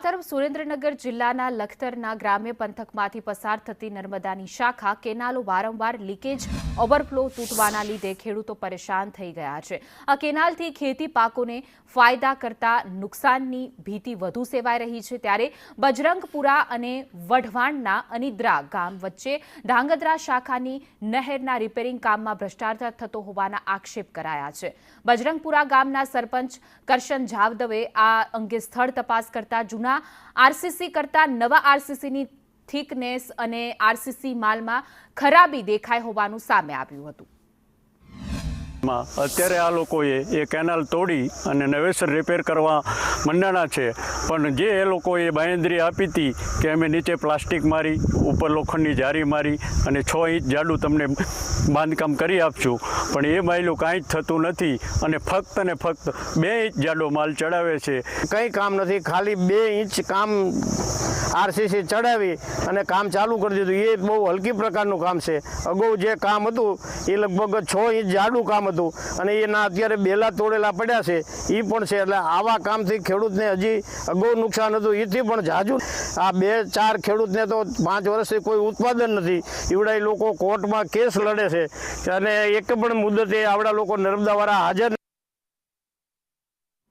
તરફ સુરેન્દ્રનગર જિલ્લાના લખતરના ગ્રામ્ય પંથકમાંથી પસાર થતી નર્મદાની શાખા કેનાલો વારંવાર લીકેજ ઓવરફ્લો તૂટવાના લીધે ખેડૂતો પરેશાન થઈ ગયા છે। આ કેનાલથી ખેતી પાકોને ફાયદા કરતા નુકસાનની ભીતિ વધુ સેવાઈ રહી છે। ત્યારે બજરંગપુરા અને વઢવાણના અનિદ્રા ગામ વચ્ચે ધાંગધ્રા શાખાની નહેરના રિપેરિંગ કામમાં ભ્રષ્ટાચાર થતો હોવાના આક્ષેપ કરાયા છે। બજરંગપુરા ગામના સરપંચ કરશન જાવદવે આ અંગે સ્થળ તપાસ કરતા જૂના આરસીસી કરતા નવા આરસીસીની થિકનેસ અને આરસીસી માલમાં ખરાબી દેખાઈ હોવાનું સામે આવ્યું હતું। અત્યારે આ લોકોએ એ કેનાલ તોડી અને નવેસર રિપેર કરવા મંડાણા છે, પણ જે એ લોકોએ બાંયધરી આપી હતી કે અમે નીચે પ્લાસ્ટિક મારી ઉપર લોખંડની જારી મારી અને 6 ઇંચ જાડું તમને બાંધકામ કરી આપશું, પણ એ માયલું કાંઈ જ થતું નથી અને ફક્ત 2 ઇંચ જાડો માલ ચડાવે છે। કંઈ કામ નથી, ખાલી 2 ઇંચ કામ આરસીસી ચડાવી અને કામ ચાલુ કરી દીધું। એ બહુ હલકી પ્રકારનું કામ છે। અગાઉ જે કામ હતું એ લગભગ 6 ઇંચ જાડું કામ હતું અને એના અત્યારે બેલા તોડેલા પડ્યા છે એ પણ છે। એટલે આવા કામથી ખેડૂતને હજી અગાઉ નુકસાન હતું એથી પણ જાજુ આ 2-4 ખેડૂતને તો 5 વર્ષથી કોઈ ઉત્પાદન નથી। એવડા લોકો કોર્ટમાં કેસ લડે છે અને એક પણ મુદ્દતે આવડા લોકો નર્મદાવાળા હાજર